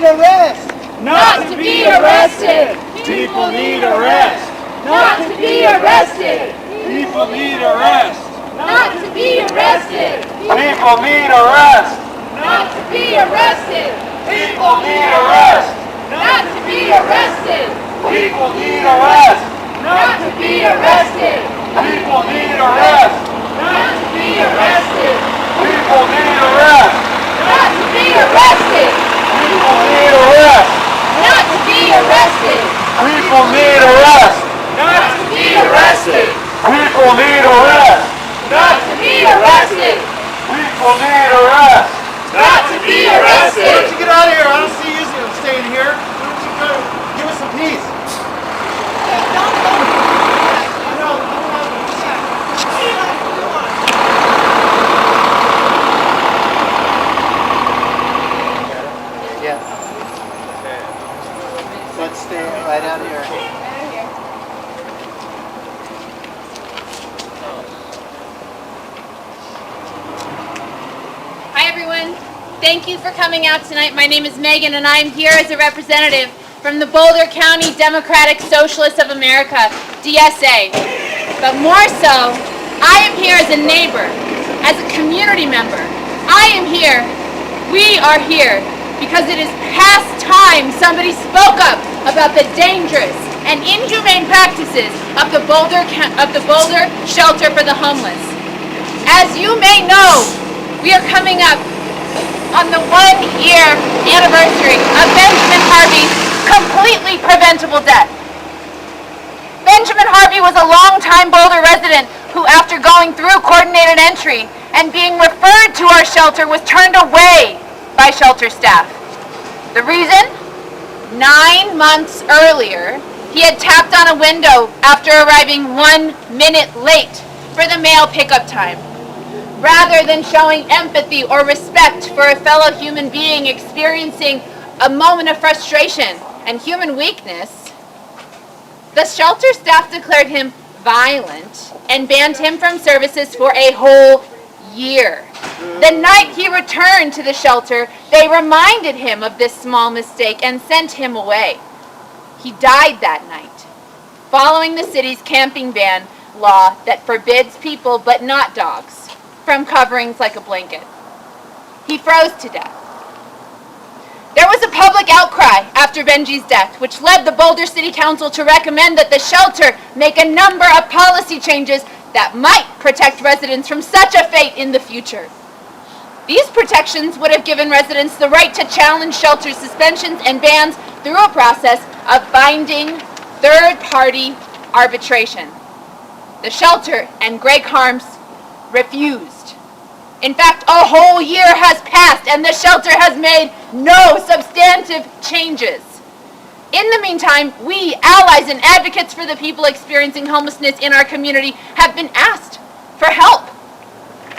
arrest. Not to be arrested. People need arrest. Not to be arrested. People need arrest. Not to be arrested. People need arrest. Not to be arrested. People need arrest. Not to be arrested. People need arrest. Not to be arrested. People need arrest. Not to be arrested. People need arrest. Not to be arrested. People need arrest. Not to be arrested. People need arrest. Not to be arrested. People need arrest. Not to be arrested. People need arrest. Not to be arrested. Why don't you get out of here? I don't see you staying here. Why don't you go give us some peace? Yeah. Let's stay right out here. Hi everyone, thank you for coming out tonight. My name is Megan and I am here as a representative from the Boulder County Democratic Socialists of America, DSA. But more so, I am here as a neighbor, as a community member. I am here, we are here, because it is past time somebody spoke up about the dangerous and inhumane practices of the Boulder Shelter for the Homeless. As you may know, we are coming up on the 1-year anniversary of Benjamin Harvey's completely preventable death. Benjamin Harvey was a longtime Boulder resident who, after going through coordinated entry and being referred to our shelter, was turned away by shelter staff. The reason? 9 months earlier, he had tapped on a window after arriving 1 minute late for the mail pickup time. Rather than showing empathy or respect for a fellow human being experiencing a moment of frustration and human weakness, the shelter staff declared him violent and banned him from services for a whole year. The night he returned to the shelter, they reminded him of this small mistake and sent him away. He died that night, following the city's camping ban law that forbids people, but not dogs, from coverings like a blanket. He froze to death. There was a public outcry after Benji's death, which led the Boulder City Council to recommend that the shelter make a number of policy changes that might protect residents from such a fate in the future. These protections would have given residents the right to challenge shelter suspensions and bans through a process of binding third-party arbitration. The shelter and Greg Harms refused. In fact, a whole year has passed and the shelter has made no substantive changes. In the meantime, we, allies and advocates for the people experiencing homelessness in our community, have been asked for help.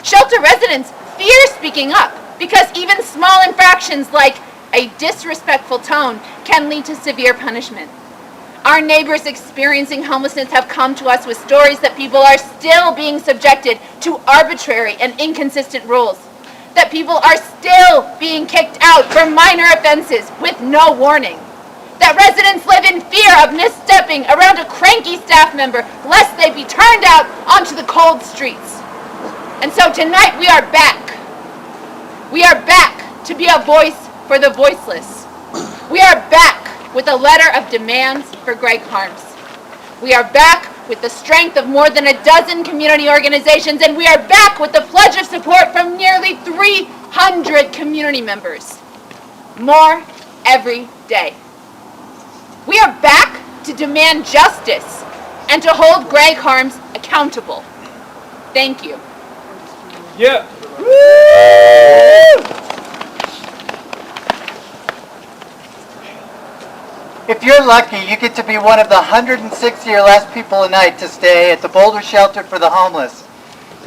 Shelter residents fear speaking up because even small infractions like a disrespectful tone can lead to severe punishment. Our neighbors experiencing homelessness have come to us with stories that people are still being subjected to arbitrary and inconsistent rules, that people are still being kicked out for minor offenses with no warning, that residents live in fear of misstepping around a cranky staff member lest they be turned out onto the cold streets. And so tonight we are back. We are back to be a voice for the voiceless. We are back with a letter of demands for Greg Harms. We are back with the strength of more than a dozen community organizations, and we are back with the pledge of support from nearly 300 community members. More every day. We are back to demand justice and to hold Greg Harms accountable. Thank you. Yeah. If you're lucky, you get to be one of the 160 or less people a night to stay at the Boulder Shelter for the Homeless.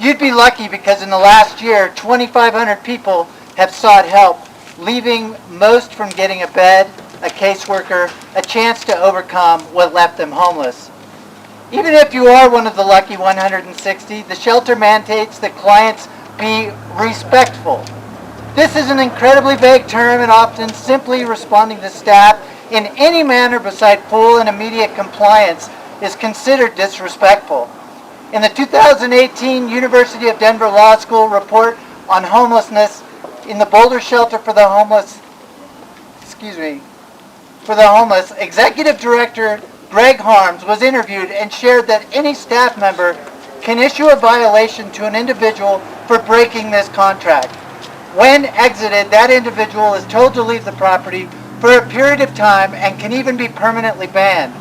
You'd be lucky because in the last year, 2,500 people have sought help, leaving most from getting a bed, a caseworker, a chance to overcome what left them homeless. Even if you are one of the lucky 160, the shelter mandates that clients be respectful. This is an incredibly vague term, and often simply responding to staff in any manner beside full and immediate compliance is considered disrespectful. In the 2018 University of Denver Law School report on homelessness in the Boulder Shelter for the Homeless, Executive Director Greg Harms was interviewed and shared that any staff member can issue a violation to an individual for breaking this contract. When exited, that individual is told to leave the property for a period of time and can even be permanently banned.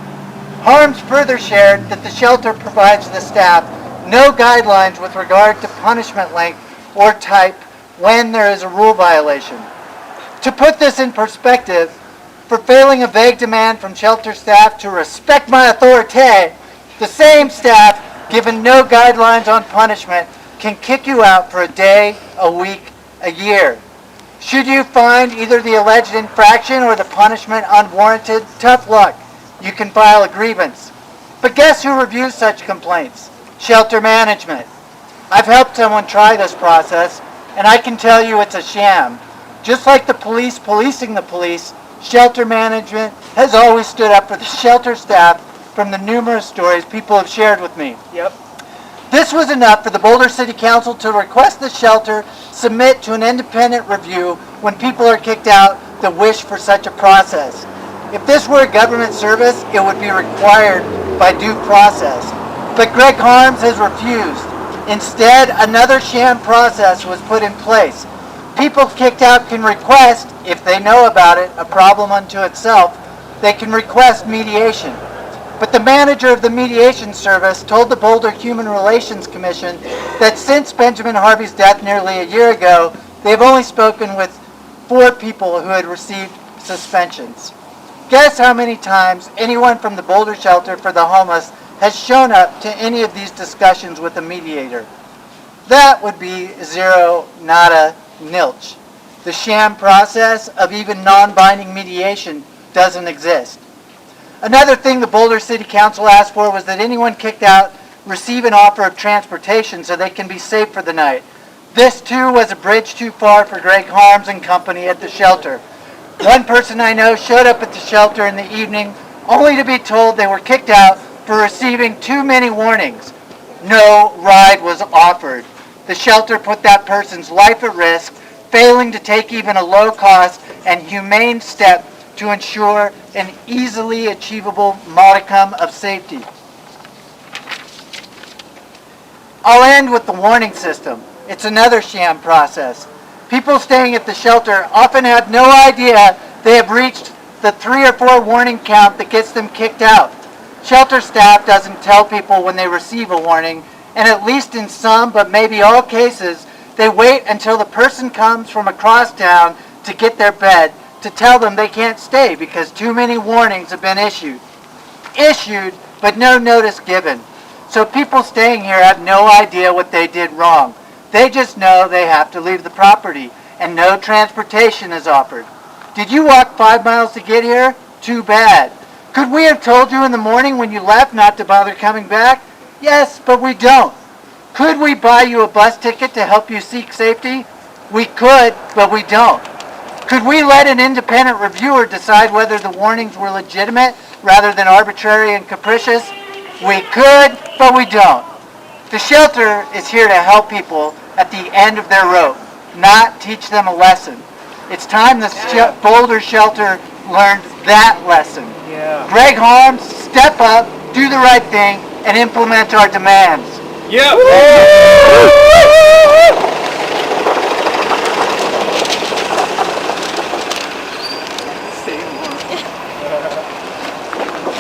Harms further shared that the shelter provides the staff no guidelines with regard to punishment length or type when there is a rule violation. To put this in perspective, for failing a vague demand from shelter staff to respect my authority, the same staff, given no guidelines on punishment, can kick you out for a day, a week, a year. Should you find either the alleged infraction or the punishment unwarranted, tough luck. You can file a grievance. But guess who reviews such complaints? Shelter management. I've helped someone try this process, and I can tell you it's a sham. Just like the police policing the police, shelter management has always stood up for the shelter staff from the numerous stories people have shared with me. Yep. This was enough for the Boulder City Council to request the shelter submit to an independent review when people are kicked out that wish for such a process. If this were a government service, it would be required by due process. But Greg Harms has refused. Instead, another sham process was put in place. People kicked out can request, if they know about it, a problem unto itself, they can request mediation. But the manager of the mediation service told the Boulder Human Relations Commission that since Benjamin Harvey's death nearly a year ago, they've only spoken with 4 people who had received suspensions. Guess how many times anyone from the Boulder Shelter for the Homeless has shown up to any of these discussions with a mediator? That would be 0, nada, nilch. The sham process of even non-binding mediation doesn't exist. Another thing the Boulder City Council asked for was that anyone kicked out receive an offer of transportation so they can be safe for the night. This too was a bridge too far for Greg Harms and company at the shelter. One person I know showed up at the shelter in the evening only to be told they were kicked out for receiving too many warnings. No ride was offered. The shelter put that person's life at risk, failing to take even a low-cost and humane step to ensure an easily achievable modicum of safety. I'll end with the warning system. It's another sham process. People staying at the shelter often have no idea they have reached the 3 or 4 warning count that gets them kicked out. Shelter staff doesn't tell people when they receive a warning, and at least in some, but maybe all cases, they wait until the person comes from across town to get their bed to tell them they can't stay because too many warnings have been issued. But no notice given. So people staying here have no idea what they did wrong. They just know they have to leave the property, and no transportation is offered. Did you walk 5 miles to get here? Too bad. Could we have told you in the morning when you left not to bother coming back? Yes, but we don't. Could we buy you a bus ticket to help you seek safety? We could, but we don't. Could we let an independent reviewer decide whether the warnings were legitimate rather than arbitrary and capricious? We could, but we don't. The shelter is here to help people at the end of their rope, not teach them a lesson. It's time the Boulder Shelter learned that lesson. Yeah. Greg Harms, step up, do the right thing, and implement our demands. Yep.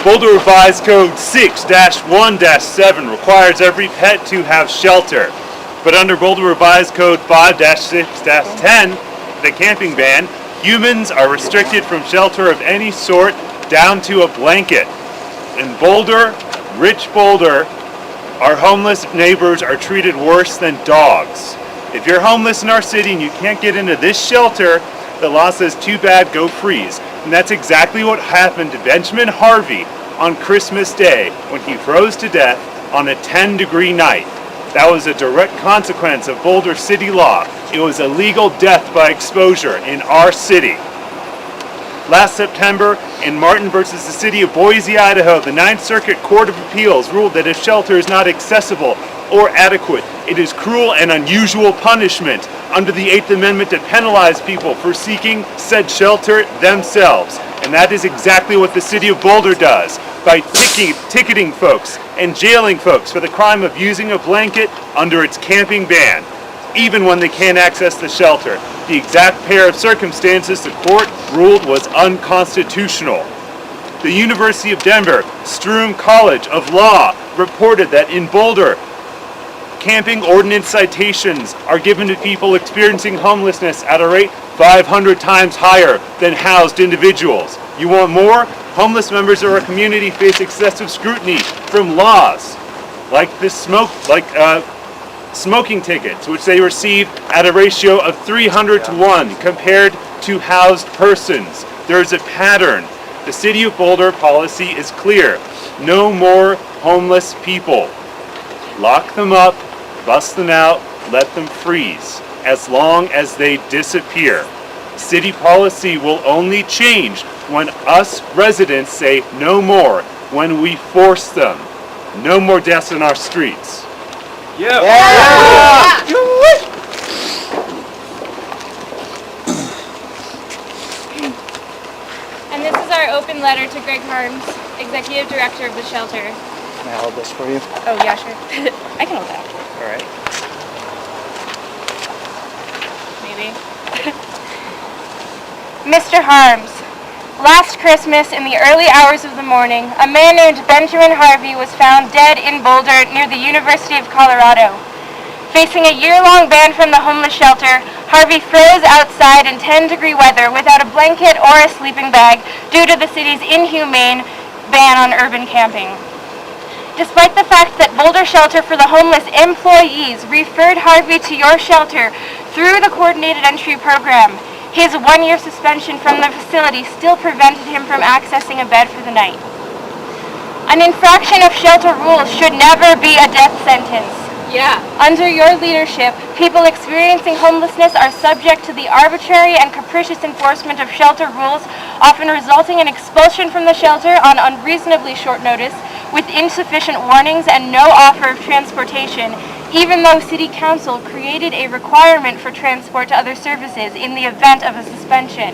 Boulder Revised Code 6-1-7 requires every pet to have shelter. But under Boulder Revised Code 5-6-10, the camping ban, humans are restricted from shelter of any sort down to a blanket. In Boulder, rich Boulder, our homeless neighbors are treated worse than dogs. If you're homeless in our city and you can't get into this shelter, the law says too bad, go freeze. And that's exactly what happened to Benjamin Harvey on Christmas Day when he froze to death on a 10-degree night. That was a direct consequence of Boulder City law. It was a legal death by exposure in our city. Last September, in Martin versus the City of Boise, Idaho, the Ninth Circuit Court of Appeals ruled that if shelter is not accessible or adequate, it is cruel and unusual punishment under the Eighth Amendment to penalize people for seeking said shelter themselves. And that is exactly what the City of Boulder does by ticketing folks and jailing folks for the crime of using a blanket under its camping ban, even when they can't access the shelter. The exact pair of circumstances the court ruled was unconstitutional. The University of Denver Stroom College of Law reported that in Boulder, camping ordinance citations are given to people experiencing homelessness at a rate 500 times higher than housed individuals. You want more? Homeless members of our community face excessive scrutiny from laws like smoking tickets, which they receive at a ratio of 300 to 1 compared to housed persons. There is a pattern. The City of Boulder policy is clear. No more homeless people. Lock them up, bust them out, let them freeze, as long as they disappear. City policy will only change when us residents say no more, when we force them. No more deaths in our streets. Yeah. And this is our open letter to Greg Harms, Executive Director of the shelter. Can I hold this for you? Oh, yeah, sure. I can hold that. All right. Maybe. Mr. Harms, last Christmas in the early hours of the morning, a man named Benjamin Harvey was found dead in Boulder near the University of Colorado. Facing a year-long ban from the homeless shelter, Harvey froze outside in 10-degree weather without a blanket or a sleeping bag due to the city's inhumane ban on urban camping. Despite the fact that Boulder Shelter for the Homeless employees referred Harvey to your shelter through the Coordinated Entry Program, his one-year suspension from the facility still prevented him from accessing a bed for the night. An infraction of shelter rules should never be a death sentence. Yeah. Under your leadership, people experiencing homelessness are subject to the arbitrary and capricious enforcement of shelter rules, often resulting in expulsion from the shelter on unreasonably short notice, with insufficient warnings and no offer of transportation, even though City Council created a requirement for transport to other services in the event of a suspension.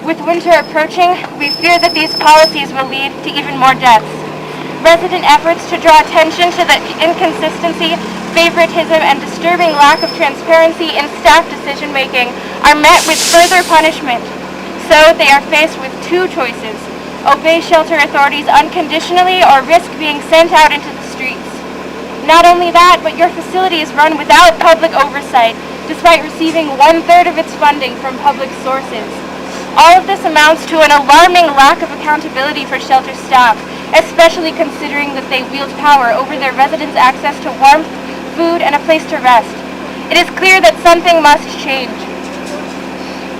With winter approaching, we fear that these policies will lead to even more deaths. Resident efforts to draw attention to the inconsistency, favoritism, and disturbing lack of transparency in staff decision-making are met with further punishment. So they are faced with two choices: obey shelter authorities unconditionally or risk being sent out into the streets. Not only that, but your facility is run without public oversight, despite receiving 1/3 of its funding from public sources. All of this amounts to an alarming lack of accountability for shelter staff, especially considering that they wield power over their residents' access to warmth, food, and a place to rest. It is clear that something must change.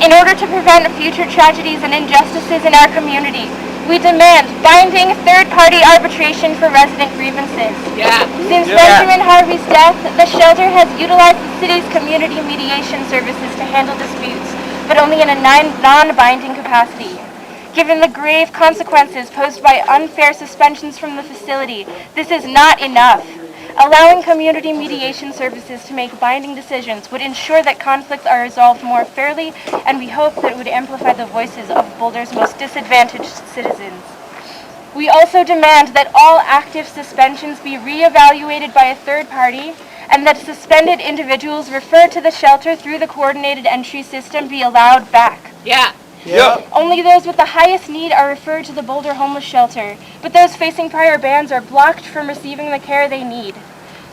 In order to prevent future tragedies and injustices in our community, we demand binding third-party arbitration for resident grievances. Yeah. Since Benjamin Harvey's death, the shelter has utilized the city's community mediation services to handle disputes, but only in a non-binding capacity. Given the grave consequences posed by unfair suspensions from the facility, this is not enough. Allowing community mediation services to make binding decisions would ensure that conflicts are resolved more fairly, and we hope that it would amplify the voices of Boulder's most disadvantaged citizens. We also demand that all active suspensions be reevaluated by a third party, and that suspended individuals referred to the shelter through the coordinated entry system be allowed back. Yeah. Yep. Only those with the highest need are referred to the Boulder Homeless Shelter, but those facing prior bans are blocked from receiving the care they need.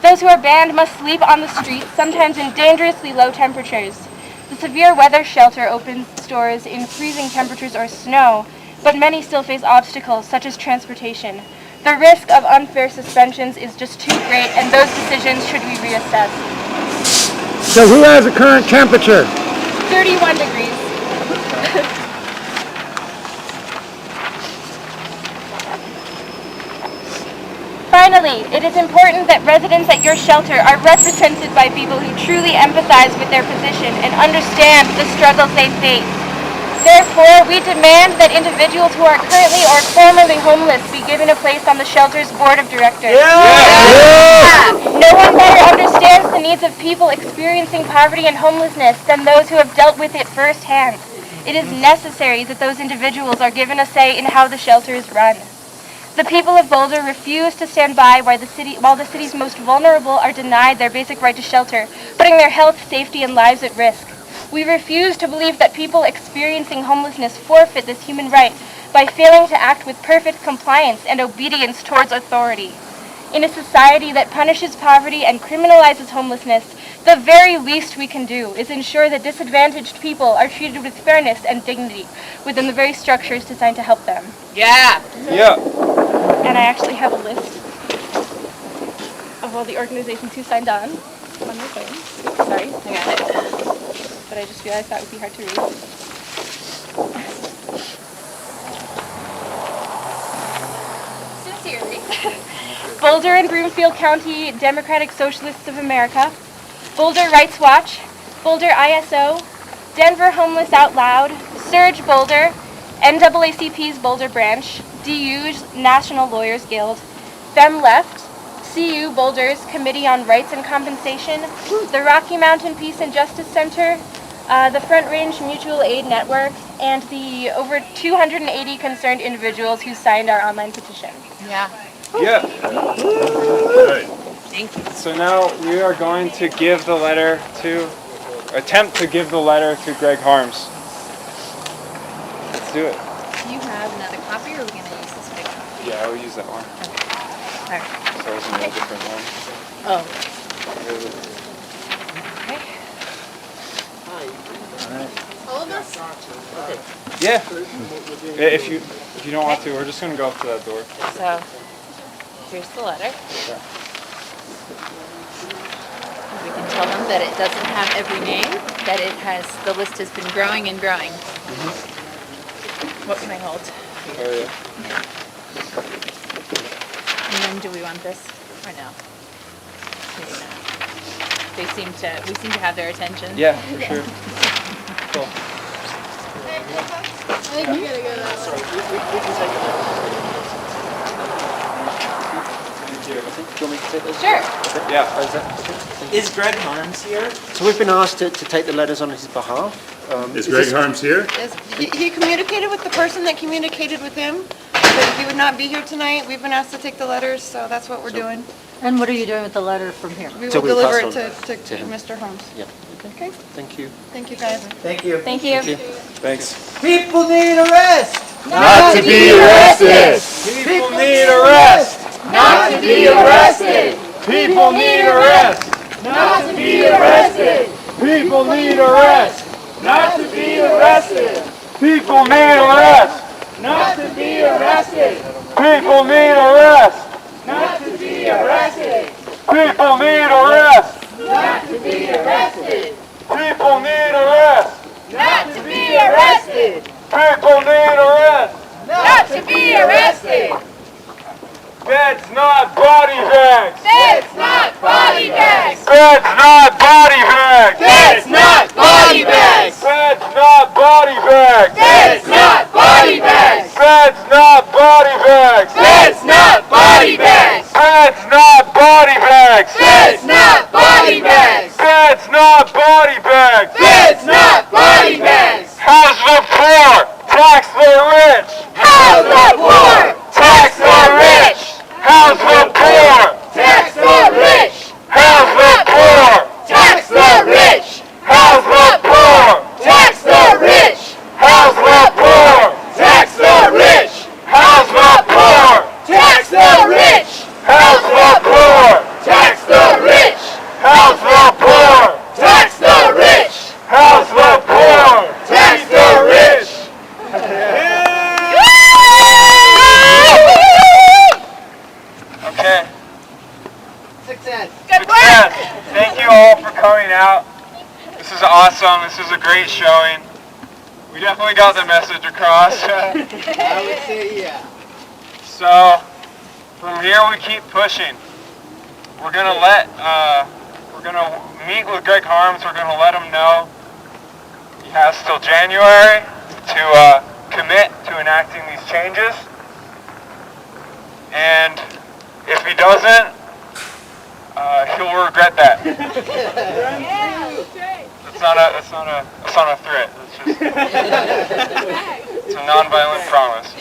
Those who are banned must sleep on the streets, sometimes in dangerously low temperatures. The severe weather shelter opens its doors in freezing temperatures or snow, but many still face obstacles such as transportation. The risk of unfair suspensions is just too great, and those decisions should be reassessed. So who has the current temperature? 31 degrees. Finally, Finally, it is important that residents at your shelter are represented by people who truly empathize with their position and understand the struggles they face. Therefore, we demand that individuals who are currently or formerly homeless be given a place on the shelter's board of directors. No one better understands the needs of people experiencing poverty and homelessness than those who have dealt with it firsthand. It is necessary that those individuals are given a say in how the shelter is run. The people of Boulder refuse to stand by while the city's most vulnerable are denied their basic right to shelter, putting their health, safety, and lives at risk. We refuse to believe that people experiencing homelessness forfeit this human right by failing to act with perfect compliance and obedience towards authority. In a society that punishes poverty and criminalizes homelessness, the very least we can do is ensure that disadvantaged people are treated with fairness and dignity within the very structures designed to help them. Yeah. Yeah. And I actually have a list of all the organizations who signed on my phone. Sorry, I got it. But I just realized that would be hard to read. Sincerely. Boulder and Broomfield County Democratic Socialists of America, Boulder Rights Watch, Boulder ISO, Denver Homeless Out Loud, Surge Boulder, NAACP's Boulder Branch, DU's National Lawyers Guild, Fem Left, CU Boulder's Committee on Rights and Compensation, the Rocky Mountain Peace and Justice Center, the Front Range Mutual Aid Network, and the over 280 concerned individuals who signed our online petition. Yeah. Yeah. Right. Thank you. So now we are going to give the letter attempt to give the letter to Greg Harms. Let's do it. Do you have another copy, or are we going to use this big copy? Yeah, I will use that one. All right. So it's in a different one. Oh. All of us? Yeah. If you don't want to, we're just gonna go up to that door. So, here's the letter. We can tell them that it doesn't have every name, that the list has been growing and growing. What can I hold? Oh yeah. And then do we want this or no? Maybe not. We seem to have their attention. Yeah, for sure. Cool. I think you gotta go that way. Sure. Yeah. Is Greg Harms here? So we've been asked to take the letters on his behalf. Is Greg Harms here? Yes, he communicated with the person that communicated with him, but he would not be here tonight. We've been asked to take the letters, so that's what we're doing. And what are you doing with the letter from here? We So will we'll deliver pass it on to him. Mr. Holmes. Yeah. Okay, Thank you. thank you guys. Thank you. Thank you. Thanks. People need a rest. Not to be arrested. People need a rest. Not to be arrested! People need a rest. Not to be arrested! People need a rest. Not to be arrested! People need a rest. Not to be arrested! People need a rest. Not to be arrested! People need a rest. Not to be arrested! People need a rest. Not to be arrested! People need a rest. Not to be arrested! That's not body bags. That's not body bags! That's not body bags. That's not body bags! That's not body bags. That's not body bags! That's not body bags. That's not body bags! That's not body bags. That's not body bags! That's not body bags. That's not body bags! House the poor, tax the rich. House the poor! Tax the rich. House the poor. Tax the rich! House the poor. Tax the rich! House the poor. Tax the rich! House the poor. Tax the rich! House the poor. Tax the rich! House the poor. Tax the rich! House the poor. Tax the rich! House the poor. Tax the rich! Okay. Success. Good Yes. Thank you all for coming out. This is awesome. This is a great showing. We definitely got the message across. I would say yeah. So, From here we keep pushing. We're gonna meet with Greg Harms. We're gonna let him know he has till January to commit to enacting these changes. And if he doesn't, he'll regret that. It's not a threat. It's just it's a nonviolent promise.